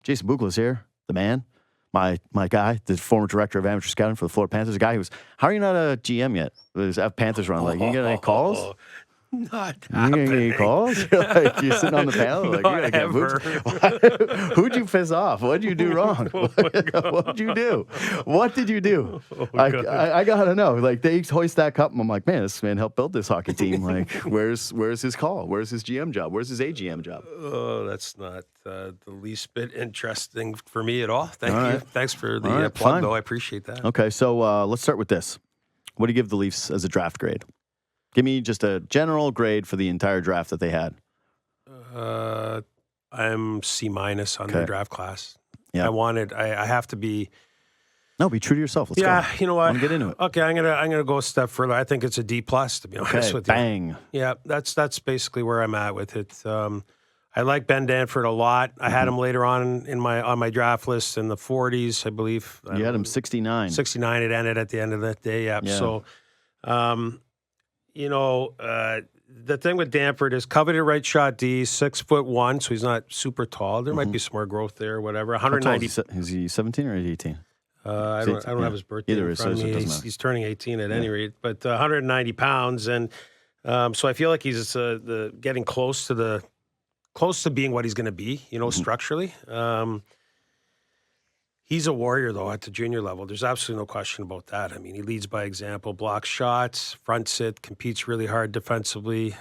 Jason Bukala's here, the man, my guy, the former director of amateur scouting for the Florida Panthers, a guy who was, how are you not a GM yet? There's Panthers run, like, you get any calls? Not You gonna get any happening. calls? You're sitting on the panel, like, Not you're gonna ever. get boots. Who'd you piss off? What'd you do wrong? What'd you do? What did you do? I gotta know. Like, they hoist that cup, and I'm like, man, this man helped build this hockey team. Like, where's his call? Where's his GM job? Where's his AGM job? Oh, that's not the least bit interesting for me at all. Thank All you. right. Thanks for the All right, plug, fine. though. I appreciate that. Okay, so let's start with this. What do you give the Leafs as a draft grade? Give me just a general grade for the entire draft that they had. I'm C- on the draft class. Yeah. I have to be. No, be true to yourself. Let's Yeah, go. you know what? I want to get into it. Okay, I'm gonna go a step further. I think it's a D+, to be honest Okay, with you. bang. Yeah, that's basically where I'm at with it. I like Ben Danford a lot. I had him later on in my draft list in the 40s, I believe. You had him 69. 69. It ended at the end of that day. Yeah. Yeah. So, the thing with Danford is coveted right shot D, 6'1", so he's not super tall. There might be some more growth there, or whatever. How tall 190. is he 17 or 18? I don't have his birthday Either in way, front of so it me. doesn't matter. He's turning 18 at any rate, but 190 pounds, and so I feel like he's getting close to being what he's going to be, structurally. He's a warrior, though, at the junior level. There's absolutely no question about that. I mean, he leads by example, blocks shots, front sit, competes really hard defensively.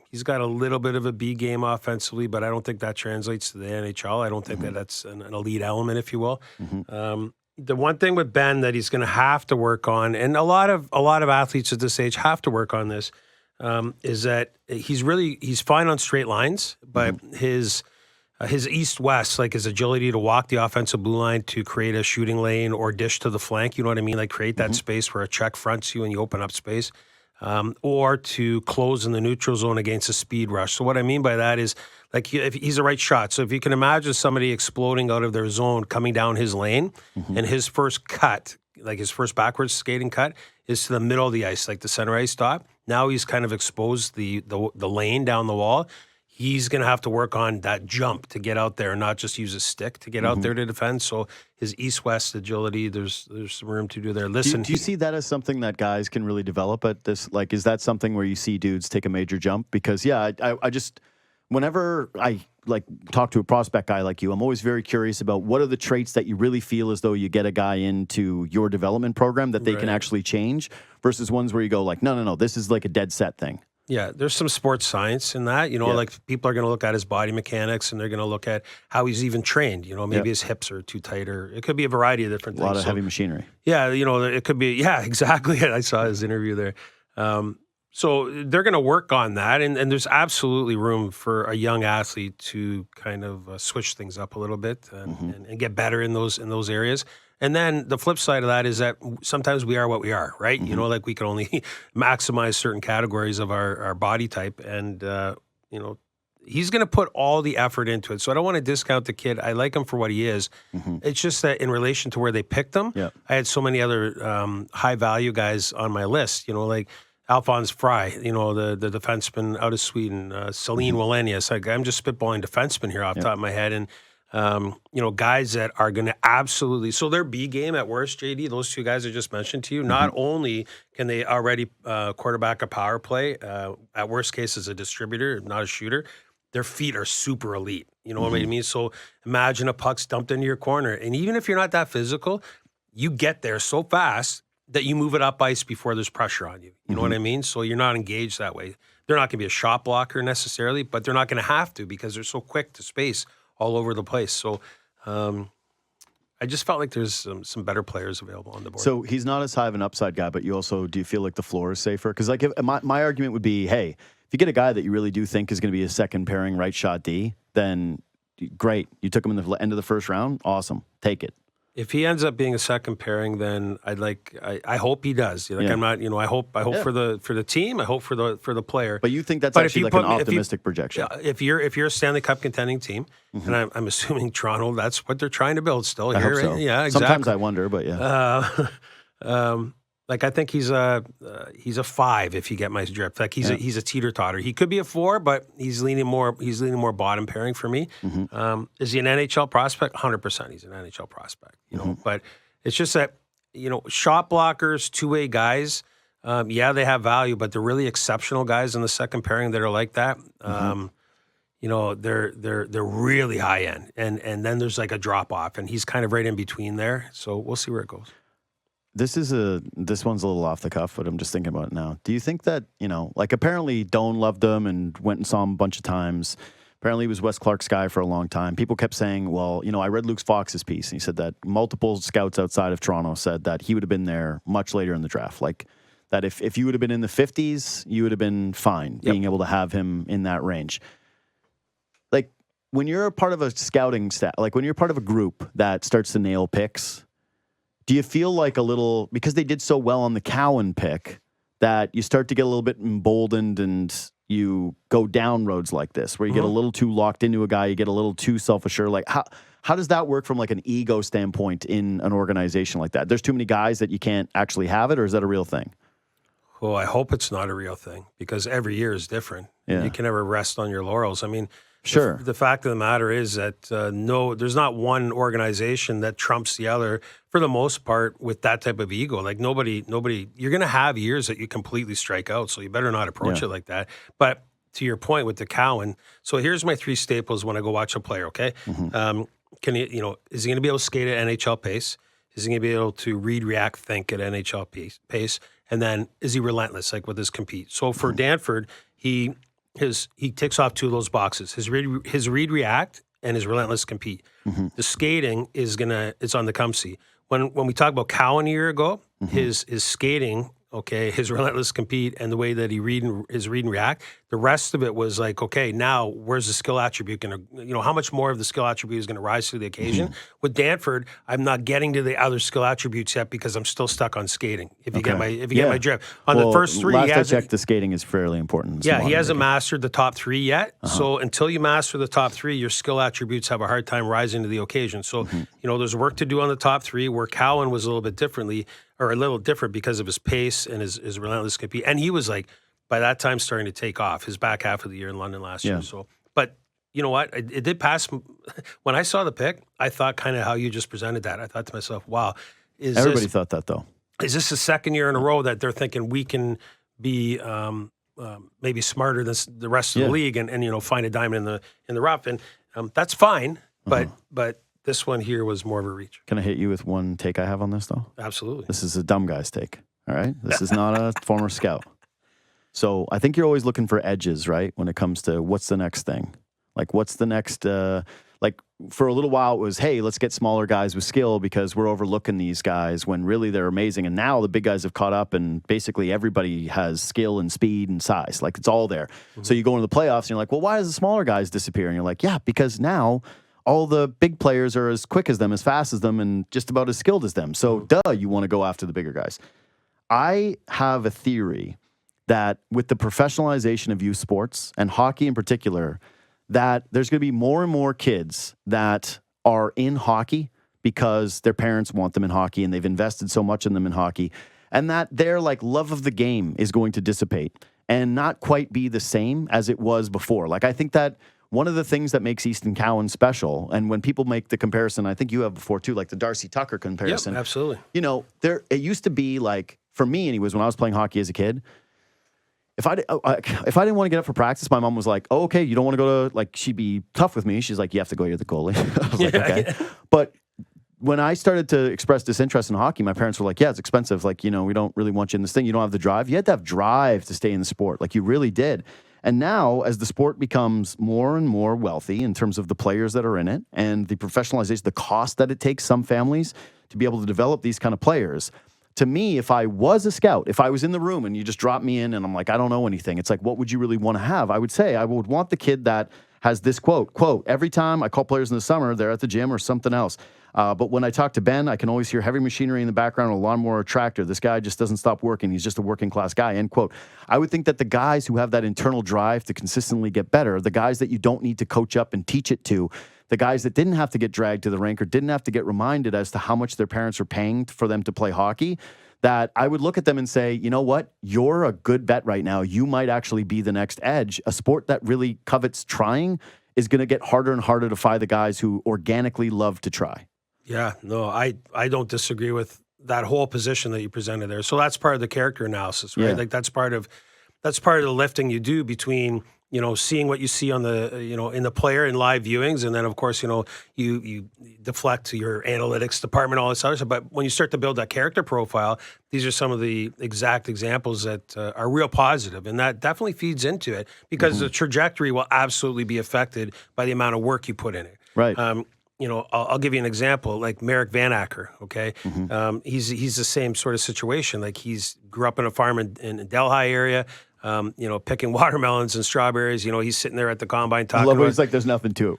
He's got a little bit of a B game offensively, but I don't think that translates to the NHL. I don't think that that's an elite element, if you will. The one thing with Ben that he's going to have to work on, and a lot of athletes at this age have to work on this, is that he's fine on straight lines, but his east-west, like his agility to walk the offensive blue line to create a shooting lane or dish to the flank, you know what I mean? Like create that space where a check fronts you and you open up space, or to close in the neutral zone against a speed rush. So what I mean by that is, like, if he's a right shot. So if you can imagine somebody exploding out of their zone coming down his lane, and his first cut, like his first backwards skating cut, is to the middle of the ice, like the center ice stop. Now he's kind of exposed the lane down the wall. He's going to have to work on that jump to get out there and not just use a stick to get out there to defend. So his east-west agility, there's some room to do there. Listen, Do you see that as something that guys can really develop at this? Like, is that something where you see dudes take a major jump? Because, yeah, I just, whenever I talk to a prospect guy like you, I'm always very curious about what are the traits that you really feel as though you get a guy into your development program that they can actually change versus ones where you go like, no, this is like a dead set thing. Yeah, there's some sports science in that. Like people are going to look at his body mechanics and they're going to look at how he's even trained. Maybe his hips are too tight, or it could be a variety of different things. A lot of heavy machinery. Yeah, it could be. Yeah, exactly. I saw his interview there. So they're going to work on that, and there's absolutely room for a young athlete to kind of switch things up a little bit and get better in those areas. And then the flip side of that is that sometimes we are what we are, right? Like we can only maximize certain categories of our body type. And, he's going to put all the effort into it. So I don't want to discount the kid. I like him for what he is. It's just that in relation to where they picked him, I had so many other high-value guys on my list, like Alphonse Fry, the defenseman out of Sweden, Celine Wallenius. I'm just spitballing defensemen here off the top of my head. And, guys that are going to absolutely, so their B game at worst, JD, those two guys I just mentioned to you, not only can they already quarterback a power play, at worst case as a distributor, not a shooter, their feet are super elite. You know what I mean? So imagine a puck's dumped into your corner. And even if you're not that physical, you get there so fast that you move it up ice before there's pressure on you. You know what I mean? So you're not engaged that way. They're not going to be a shot blocker necessarily, but they're not going to have to because they're so quick to space all over the place. So I just felt like there's some better players available on the board. So he's not as high of an upside guy, but you also, do you feel like the floor is safer? Because like my argument would be, hey, if you get a guy that you really do think is going to be a second pairing right shot D, then great. You took him in the end of the first round. Awesome. Take it. If he ends up being a second pairing, then I hope he does. I'm not, I hope for the team. I hope for the player. But you think that's actually like an optimistic projection? If you're a Stanley Cup contending team, and I'm assuming Toronto, that's what they're trying to build still. I hope so. Yeah, exactly. Sometimes I wonder, but yeah. Like I think he's a 5 if you get my drift. Like he's a teeter totter. He could be a 4, but he's leaning more bottom pairing for me. Is he an NHL prospect? 100%. He's an NHL prospect. You know, but it's just that shot blockers, two-way guys. They have value, but they're really exceptional guys in the second pairing that are like that. They're really high end, and then there's like a drop off, and he's kind of right in between there. So we'll see where it goes. This one's a little off the cuff, but I'm just thinking about it now. Do you think that, like apparently Doan loved him and went and saw him a bunch of times. Apparently he was Wes Clark's guy for a long time. People kept saying, well, I read Luke Fox's piece, and he said that multiple scouts outside of Toronto said that he would have been there much later in the draft. Like that if you would have been in the 50s, you would have been fine being able to have him in that range. Like when you're a part of a scouting staff, like when you're part of a group that starts to nail picks, do you feel like a little, because they did so well on the Cowan pick, that you start to get a little bit emboldened and you go down roads like this, where you get a little too locked into a guy, you get a little too self-assured? Like how does that work from like an ego standpoint in an organization like that? There's too many guys that you can't actually have it, or is that a real thing? Well, I hope it's not a real thing, because every year is different. Yeah. You can never rest on your laurels. I mean, sure. The fact of the matter is that there's not one organization that trumps the other for the most part with that type of ego. Like nobody, you're going to have years that you completely strike out, so you better not approach it like that. But to your point with the Cowan, so here's my 3 staples when I go watch a player, okay? Can he, is he going to be able to skate at NHL pace? Is he going to be able to read, react, think at NHL pace? And then is he relentless, like with his compete? So for Danford, he ticks off 2 of those boxes: his read react and his relentless compete. The skating it's on the come see. When we talk about Cowan a year ago, his skating, his relentless compete, and the way that he read and react, the rest of it was like, okay, now where's the skill attribute going to, how much more of the skill attribute is going to rise to the occasion? With Danford, I'm not getting to the other skill attributes yet because I'm still stuck on skating. If you get my drift. On the first 3, last I checked, the skating is fairly important. Yeah, he hasn't mastered the top 3 yet. So until you master the top 3, your skill attributes have a hard time rising to the occasion. So, there's work to do on the top 3, where Cowan was a little different because of his pace and his relentless compete. And he was like, by that time, starting to take off his back half of the year in London last year. So, but you know what? It did pass. When I saw the pick, I thought kind of how you just presented that. I thought to myself, wow. Everybody thought that, though. Is this the second year in a row that they're thinking we can be maybe smarter than the rest of the league and find a diamond in the rough? And that's fine, but this one here was more of a reach. Can I hit you with one take I have on this, though? Absolutely. This is a dumb guy's take, all right? This is not a former scout. So I think you're always looking for edges, right, when it comes to what's the next thing. Like, what's the next like, for a little while, it was, hey, let's get smaller guys with skill because we're overlooking these guys when really they're amazing. And now the big guys have caught up, and basically everybody has skill and speed and size. Like, it's all there. So you go into the playoffs, and you're like, well, why does the smaller guys disappear? And you're like, yeah, because now all the big players are as quick as them, as fast as them, and just about as skilled as them. So, you want to go after the bigger guys. I have a theory that with the professionalization of youth sports, and hockey in particular, that there's going to be more and more kids that are in hockey because their parents want them in hockey and they've invested so much in them in hockey, and that their like love of the game is going to dissipate and not quite be the same as it was before. Like, I think that one of the things that makes Easton Cowan special, and when people make the comparison, I think you have before too, like the Darcy Tucker comparison. Yep, absolutely. It used to be like, for me anyways, when I was playing hockey as a kid, if I didn't want to get up for practice, my mom was like, oh, okay, you don't want to go to, like, she'd be tough with me. She's like, you have to go, you're the goalie. I was like, okay. Yeah. But when I started to express disinterest in hockey, my parents were like, yeah, it's expensive. Like, we don't really want you in this thing. You don't have the drive. You had to have drive to stay in the sport. Like, you really did. And now, as the sport becomes more and more wealthy in terms of the players that are in it and the professionalization, the cost that it takes some families to be able to develop these kind of players, to me, if I was a scout, if I was in the room and you just dropped me in and I'm like, I don't know anything, it's like, what would you really want to have? I would say I would want the kid that has this quote, every time I call players in the summer, they're at the gym or something else. But when I talk to Ben, I can always hear heavy machinery in the background, a lawnmower, or tractor. This guy just doesn't stop working. He's just a working class guy, end quote. I would think that the guys who have that internal drive to consistently get better, the guys that you don't need to coach up and teach it to, the guys that didn't have to get dragged to the rink or didn't have to get reminded as to how much their parents were paying for them to play hockey, that I would look at them and say, you know what? You're a good bet right now. You might actually be the next edge. A sport that really covets trying is going to get harder and harder to find the guys who organically love to try. Yeah, no, I don't disagree with that whole position that you presented there. So that's part of the character analysis, right? Yeah. Like that's part of the lifting you do between, seeing what you see on the, in the player in live viewings. And then of course, you deflect to your analytics department, all this other stuff. But when you start to build that character profile, these are some of the exact examples that are real positive. And that definitely feeds into it because the trajectory will absolutely be affected by the amount of work you put in it. Right. I'll give you an example, like Merrick Van Acker, okay? He's the same sort of situation. Like he's grew up in a farm in the Delhi area, picking watermelons and strawberries. He's sitting there at the combine talking I love about... He's like, there's nothing to it.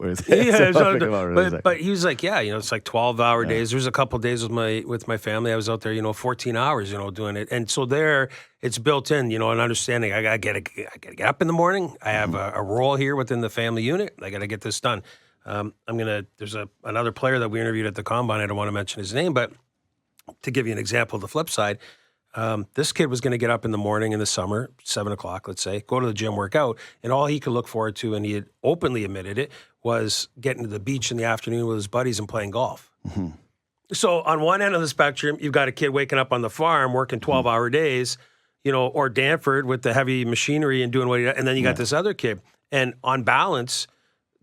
But he was like, it's like 12-hour days. There's a couple of days with my family. I was out there, 14 hours, doing it. And so there, it's built in, an understanding. I gotta get up in the morning. I have a role here within the family unit. I got to get this done. There's another player that we interviewed at the combine. I don't want to mention his name, but to give you an example of the flip side, this kid was going to get up in the morning in the summer, 7 o'clock, let's say, go to the gym, work out, and all he could look forward to, and he had openly admitted it, was getting to the beach in the afternoon with his buddies and playing golf. So on one end of the spectrum, you've got a kid waking up on the farm, working 12-hour days, or Danford with the heavy machinery and doing what he does, and then you got this other kid. And on balance,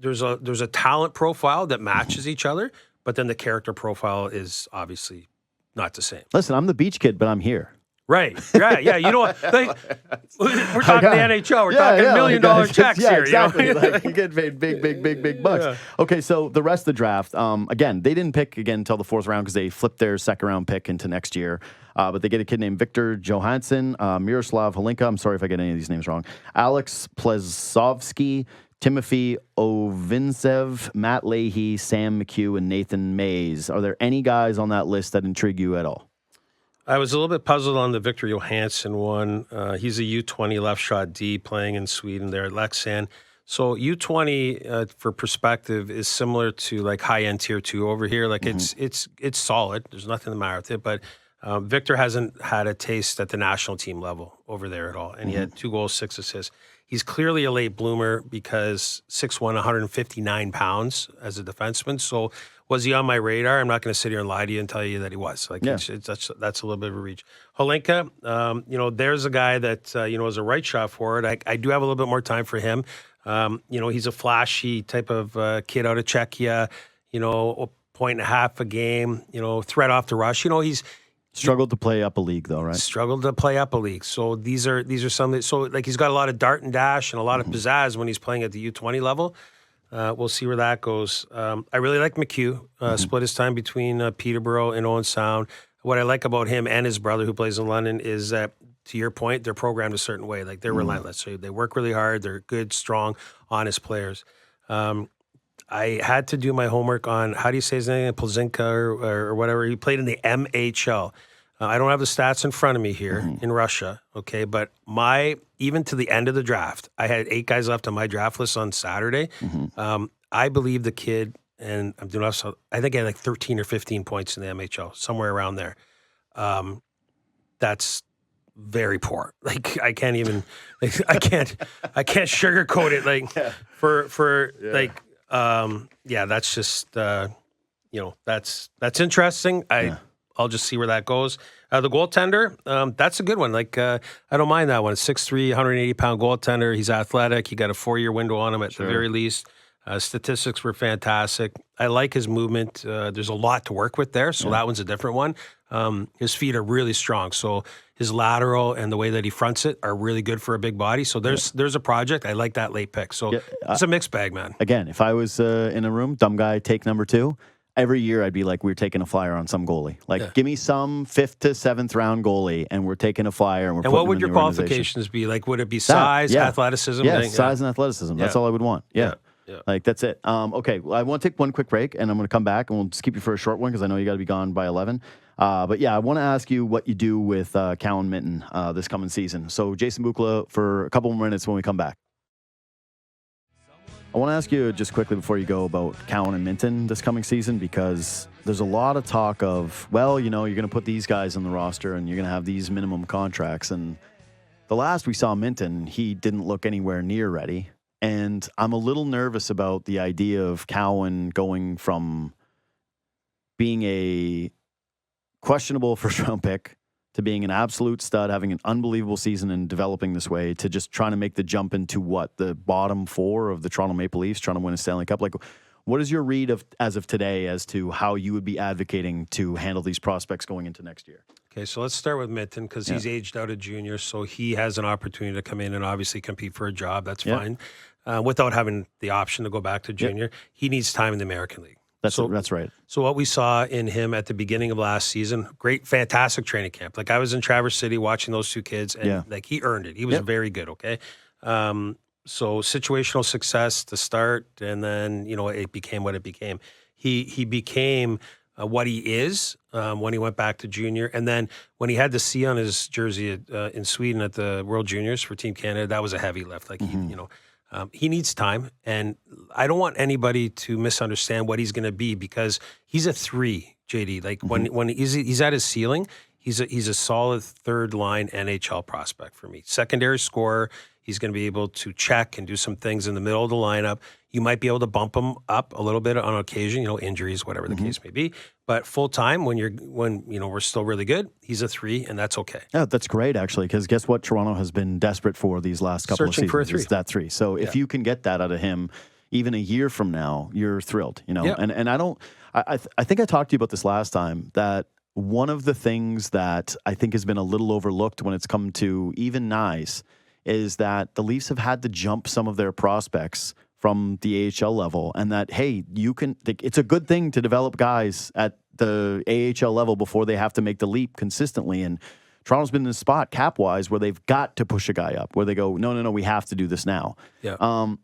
there's a talent profile that matches each other, but then the character profile is obviously not the same. Listen, I'm the beach kid, but I'm here. Right. Yeah. Like, we're talking the NHL. We're talking $1 million checks here. Exactly. Like, you get paid big bucks. Yeah. Okay, so the rest of the draft, again, they didn't pick again until the 4th round because they flipped their 2nd round pick into next year. But they get a kid named Victor Johansson, Miroslav Holinka. I'm sorry if I get any of these names wrong. Alex Plesovsky, Timothy Ovintsev, Matt Leahy, Sam McHugh, and Nathan Mays. Are there any guys on that list that intrigue you at all? I was a little bit puzzled on the Victor Johansson one. He's a U20 left shot D playing in Sweden there at Leksand. So U20, for perspective, is similar to like high-end tier 2 over here. Like it's solid. There's nothing the matter with it. But Victor hasn't had a taste at the national team level over there at all. And he had 2 goals, 6 assists. He's clearly a late bloomer because 6'1", 159 pounds as a defenseman. So was he on my radar? I'm not going to sit here and lie to you and tell you that he was. Like that's a little bit of a reach. Holinka, there's a guy that, is a right shot forward. I do have a little bit more time for him. He's a flashy type of kid out of Czechia, a point and a half a game, threat off the rush. He's struggled to play up a league though, right? Struggled to play up a league. So these are some, so like he's got a lot of dart and dash and a lot of pizzazz when he's playing at the U20 level. We'll see where that goes. I really like McHugh, split his time between Peterborough and Owen Sound. What I like about him and his brother who plays in London is that, to your point, they're programmed a certain way. Like they're relentless. So they work really hard. They're good, strong, honest players. I had to do my homework on, how do you say his name? Plzinka or whatever. He played in the MHL. I don't have the stats in front of me here in Russia, okay? But even to the end of the draft, I had 8 guys left on my draft list on Saturday. I believe the kid, and I'm doing I think I had like 13 or 15 points in the MHL, somewhere around there. That's very poor. Like I can't even, I can't sugarcoat it. Like that's just, that's interesting. I'll just see where that goes. The goaltender, that's a good one. Like, I don't mind that one. 6'3", 180-pound goaltender. He's athletic. He got a 4-year window on him at the very least. Statistics were fantastic. I like his movement. There's a lot to work with there, so that one's a different one. His feet are really strong, so his lateral and the way that he fronts it are really good for a big body. So there's a project. I like that late pick. So it's a mixed bag, man. Again, if I was in a room, dumb guy, take number 2, every year I'd be like, we're taking a flyer on some goalie. Like, give me some 5th to 7th round goalie, and we're taking a flyer. And what would your qualifications be? Like, would it be size, athleticism? Yeah, size and athleticism. That's all I would want. Yeah. Like, that's it. Okay, well, I want to take one quick break, and I'm going to come back, and we'll just keep you for a short one because I know you got to be gone by 11. But yeah, I want to ask you what you do with Cowan Minten this coming season. So Jason Bukala for a couple more minutes when we come back. I want to ask you just quickly before you go about Cowan and Minten this coming season, because there's a lot of talk of, well, you're going to put these guys on the roster and you're going to have these minimum contracts. And the last we saw Minten, he didn't look anywhere near ready. And I'm a little nervous about the idea of Cowan going from being a questionable first-round pick to being an absolute stud, having an unbelievable season and developing this way, to just trying to make the jump into the bottom four of the Toronto Maple Leafs, trying to win a Stanley Cup. Like, what is your read as of today as to how you would be advocating to handle these prospects going into next year? Okay, so let's start with Minten because he's aged out of junior, so he has an opportunity to come in and obviously compete for a job. That's fine. Without having the option to go back to junior, he needs time in the American League. That's right. So what we saw in him at the beginning of last season, great, fantastic training camp. Like, I was in Traverse City watching those two kids, and like, he earned it. He was very good. Okay, so situational success to start, and then it became what it became. He became what he is when he went back to junior, and then when he had the C on his jersey in Sweden at the World Juniors for Team Canada, that was a heavy lift. Like, he needs time, and I don't want anybody to misunderstand what he's going to be, because he's a 3, JD. Like, when he's at his ceiling, he's a solid third line NHL prospect for me. Secondary scorer. He's going to be able to check and do some things in the middle of the lineup. You might be able to bump him up a little bit on occasion, injuries, whatever the case may be. But full time, when we're still really good, he's a 3, and that's okay. Yeah, that's great, actually, because guess what? Toronto has been desperate for these last couple of seasons. For a 3. Is that 3. So if you can get that out of him, even a year from now, you're thrilled. And I think I talked to you about this last time, that one of the things that I think has been a little overlooked when it's come to even Nyes is that the Leafs have had to jump some of their prospects from the AHL level, and that, hey, it's a good thing to develop guys at the AHL level before they have to make the leap consistently. And Toronto's been in a spot cap-wise where they've got to push a guy up, where they go, no, we have to do this now. Yeah.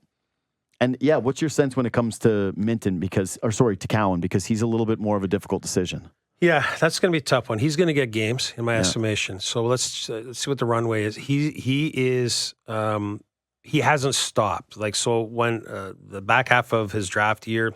What's your sense when it comes to Minten, to Cowan, because he's a little bit more of a difficult decision? Yeah, that's going to be a tough one. He's going to get games, in my estimation. So let's see what the runway is. He hasn't stopped. Like, so when the back half of his draft year,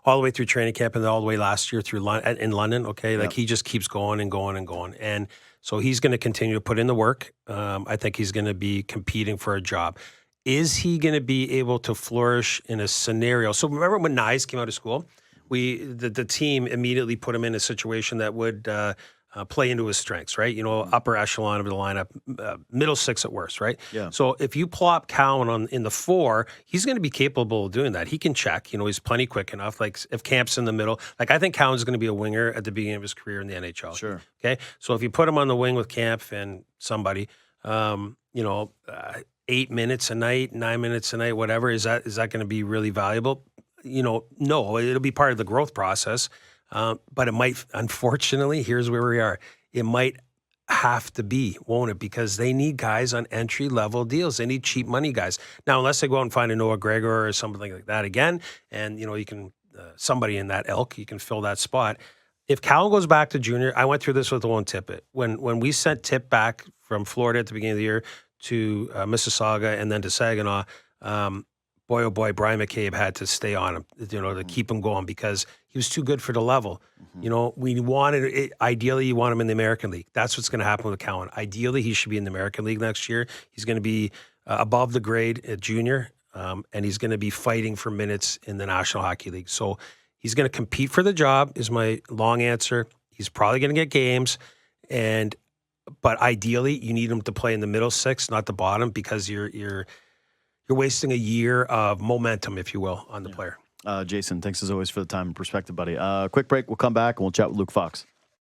all the way through training camp, and then all the way last year through in London, he just keeps going and going and going. And so he's going to continue to put in the work. I think he's going to be competing for a job. Is he going to be able to flourish in a scenario? So remember when Nyes came out of school? The team immediately put him in a situation that would play into his strengths, right? Upper echelon of the lineup, middle 6 at worst, right? Yeah. So if you plop Cowan in the 4, he's going to be capable of doing that. He can check. He's plenty quick enough. Like, if Camp's in the middle, like, I think Cowan's going to be a winger at the beginning of his career in the NHL. Sure. Okay. So if you put him on the wing with Camp and somebody, 8 minutes a night, 9 minutes a night, whatever, is that going to be really valuable? No, it'll be part of the growth process. But it might, unfortunately, here's where we are. It might have to be, won't it? Because they need guys on entry-level deals. They need cheap money guys. Now, unless they go out and find a Noah Gregor or something like that again, and, you can, somebody in that ilk, you can fill that spot. If Cowan goes back to junior, I went through this with Owen Tippett. When we sent Tip back from Florida at the beginning of the year to Mississauga and then to Saginaw, boy, oh boy, Brian McCabe had to stay on him, to keep him going, because he was too good for the level. We wanted it. Ideally, you want him in the American League. That's what's going to happen with Cowan. Ideally, he should be in the American League next year. He's going to be above the grade at junior, and he's going to be fighting for minutes in the National Hockey League. So he's going to compete for the job, is my long answer. He's probably going to get games, but ideally, you need him to play in the middle 6, not the bottom, because you're wasting a year of momentum, if you will, on the player. Jason, thanks as always for the time and perspective, buddy. Quick break. We'll come back and we'll chat with Luke Fox.